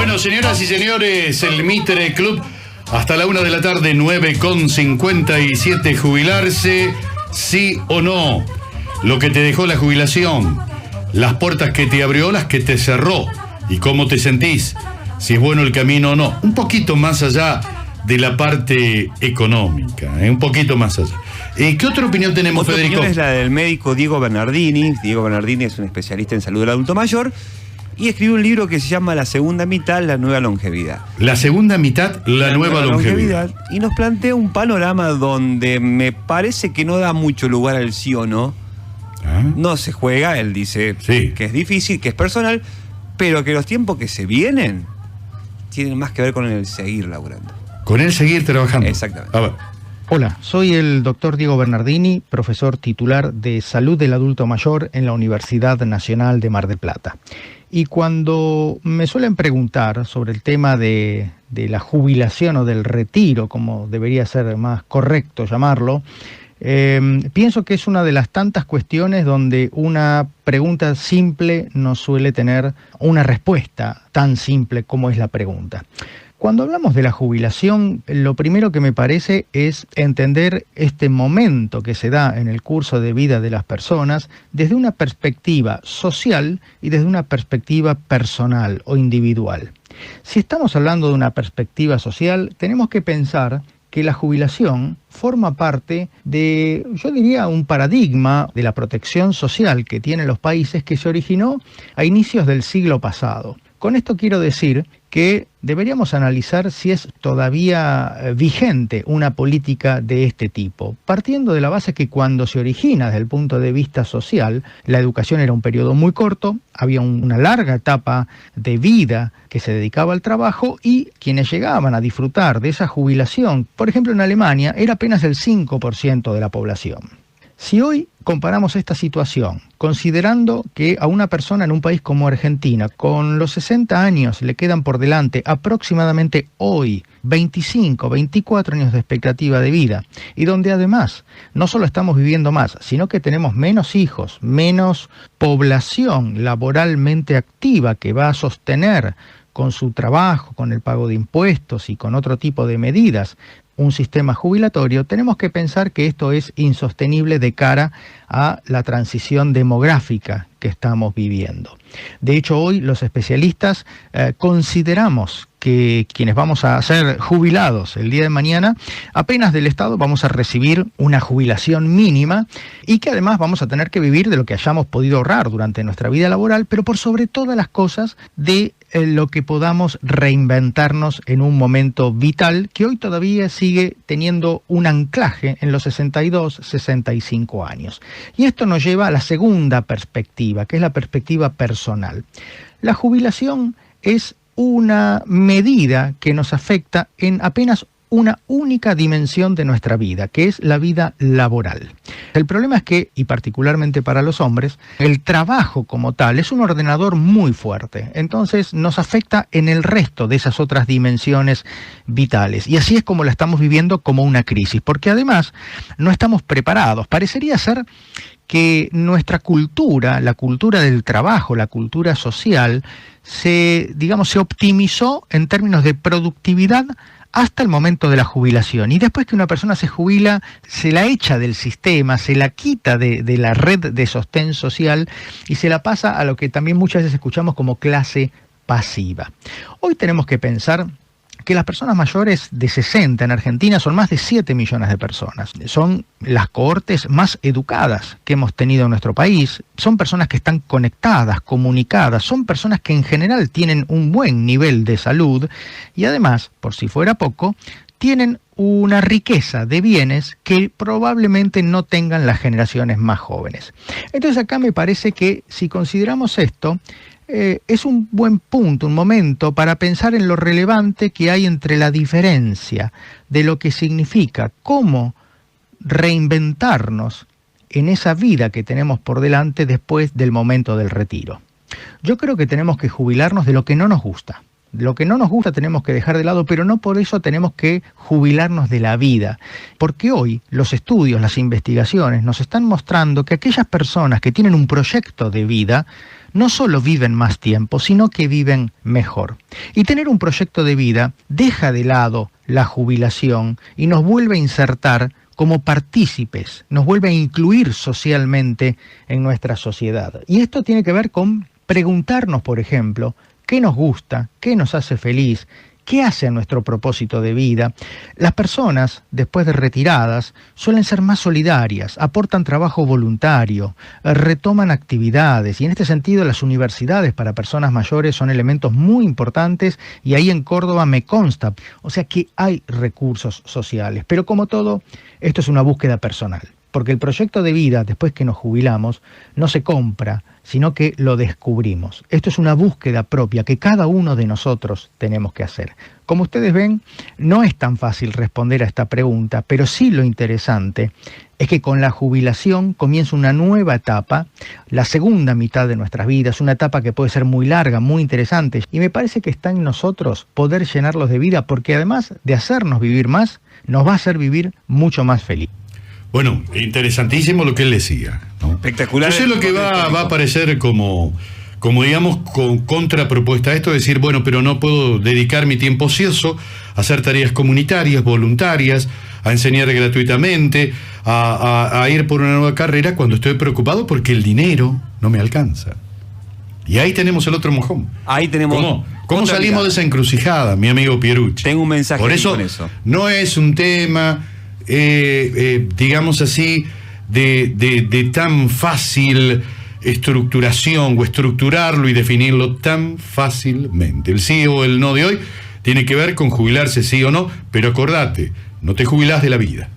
Bueno, señoras y señores, el Mitre Club, hasta la 1 de la tarde, 9:57, jubilarse, sí o no. Lo que te dejó la jubilación, las puertas que te abrió, las que te cerró, y cómo te sentís, si es bueno el camino o no. Un poquito más allá de la parte económica, un poquito más allá. ¿Qué otra opinión tenemos, Federico? Opinión es la del médico Diego Bernardini. Diego Bernardini es un especialista en salud del adulto mayor y escribió un libro que se llama La segunda mitad, la nueva longevidad. La segunda mitad, la nueva longevidad. Y nos plantea un panorama donde me parece que no da mucho lugar al sí o no. No se juega, él dice que es difícil, que es personal, pero que los tiempos que se vienen tienen más que ver con el seguir laburando. Con el seguir trabajando. Exactamente. A ver. Hola, soy el doctor Diego Bernardini, profesor titular de Salud del Adulto Mayor en la Universidad Nacional de Mar del Plata. Y cuando me suelen preguntar sobre el tema de la jubilación o del retiro, como debería ser más correcto llamarlo, pienso que es una de las tantas cuestiones donde una pregunta simple no suele tener una respuesta tan simple como es la pregunta. Cuando hablamos de la jubilación, lo primero que me parece es entender este momento que se da en el curso de vida de las personas desde una perspectiva social y desde una perspectiva personal o individual. Si estamos hablando de una perspectiva social, tenemos que pensar que la jubilación forma parte de, yo diría, un paradigma de la protección social que tienen los países que se originó a inicios del siglo pasado. Con esto quiero decir que deberíamos analizar si es todavía vigente una política de este tipo, partiendo de la base que cuando se origina desde el punto de vista social, la educación era un periodo muy corto, había una larga etapa de vida que se dedicaba al trabajo y quienes llegaban a disfrutar de esa jubilación, por ejemplo en Alemania, era apenas el 5% de la población. Si hoy comparamos esta situación, considerando que a una persona en un país como Argentina, con los 60 años le quedan por delante aproximadamente hoy 25, 24 años de expectativa de vida, y donde además no solo estamos viviendo más, sino que tenemos menos hijos, menos población laboralmente activa que va a sostener con su trabajo, con el pago de impuestos y con otro tipo de medidas, un sistema jubilatorio, tenemos que pensar que esto es insostenible de cara a la transición demográfica que estamos viviendo. De hecho, hoy los especialistas consideramos que quienes vamos a ser jubilados el día de mañana, apenas del Estado vamos a recibir una jubilación mínima y que además vamos a tener que vivir de lo que hayamos podido ahorrar durante nuestra vida laboral, pero por sobre todas las cosas de lo que podamos reinventarnos en un momento vital que hoy todavía sigue teniendo un anclaje en los 62, 65 años. Y esto nos lleva a la segunda perspectiva, que es la perspectiva personal. La jubilación es una medida que nos afecta en apenas una única dimensión de nuestra vida, que es la vida laboral. El problema es que, y particularmente para los hombres, el trabajo como tal es un ordenador muy fuerte, entonces nos afecta en el resto de esas otras dimensiones vitales, y así es como la estamos viviendo como una crisis, porque además no estamos preparados. Parecería ser que nuestra cultura, la cultura del trabajo, la cultura social, se optimizó en términos de productividad hasta el momento de la jubilación. Y después que una persona se jubila, se la echa del sistema, se la quita de la red de sostén social y se la pasa a lo que también muchas veces escuchamos como clase pasiva. Hoy tenemos que pensar que las personas mayores de 60 en Argentina son más de 7 millones de personas. Son las cohortes más educadas que hemos tenido en nuestro país. Son personas que están conectadas, comunicadas. Son personas que en general tienen un buen nivel de salud y además, por si fuera poco, tienen una riqueza de bienes que probablemente no tengan las generaciones más jóvenes. Entonces acá me parece que si consideramos esto, es un buen punto, un momento para pensar en lo relevante que hay entre la diferencia de lo que significa cómo reinventarnos en esa vida que tenemos por delante después del momento del retiro. Yo creo que tenemos que jubilarnos de lo que no nos gusta. Lo que no nos gusta tenemos que dejar de lado, pero no por eso tenemos que jubilarnos de la vida. Porque hoy los estudios, las investigaciones nos están mostrando que aquellas personas que tienen un proyecto de vida no solo viven más tiempo, sino que viven mejor. Y tener un proyecto de vida deja de lado la jubilación y nos vuelve a insertar como partícipes, nos vuelve a incluir socialmente en nuestra sociedad. Y esto tiene que ver con preguntarnos, por ejemplo, qué nos gusta, qué nos hace feliz, qué hace a nuestro propósito de vida. Las personas, después de retiradas, suelen ser más solidarias, aportan trabajo voluntario, retoman actividades, y en este sentido las universidades para personas mayores son elementos muy importantes, y ahí en Córdoba me consta, o sea que hay recursos sociales. Pero como todo, esto es una búsqueda personal, porque el proyecto de vida, después que nos jubilamos, no se compra, sino que lo descubrimos. Esto es una búsqueda propia que cada uno de nosotros tenemos que hacer. Como ustedes ven, no es tan fácil responder a esta pregunta, pero sí lo interesante es que con la jubilación comienza una nueva etapa, la segunda mitad de nuestras vidas, una etapa que puede ser muy larga, muy interesante, y me parece que está en nosotros poder llenarlos de vida, porque además de hacernos vivir más, nos va a hacer vivir mucho más feliz. Bueno, interesantísimo lo que él decía, ¿no? Espectacular. Yo sé lo que va a parecer como digamos, con contrapropuesta a esto, decir, bueno, pero no puedo dedicar mi tiempo ocioso a hacer tareas comunitarias, voluntarias, a enseñar gratuitamente, a ir por una nueva carrera cuando estoy preocupado porque el dinero no me alcanza. Y ahí tenemos el otro mojón. Ahí tenemos. ¿Cómo salimos de esa encrucijada, mi amigo Pierucci? Tengo un mensaje por eso, con eso. No es un tema, digamos así, de tan fácil estructuración o estructurarlo y definirlo tan fácilmente. El sí o el no de hoy tiene que ver con jubilarse sí o no, pero acordate, no te jubilás de la vida.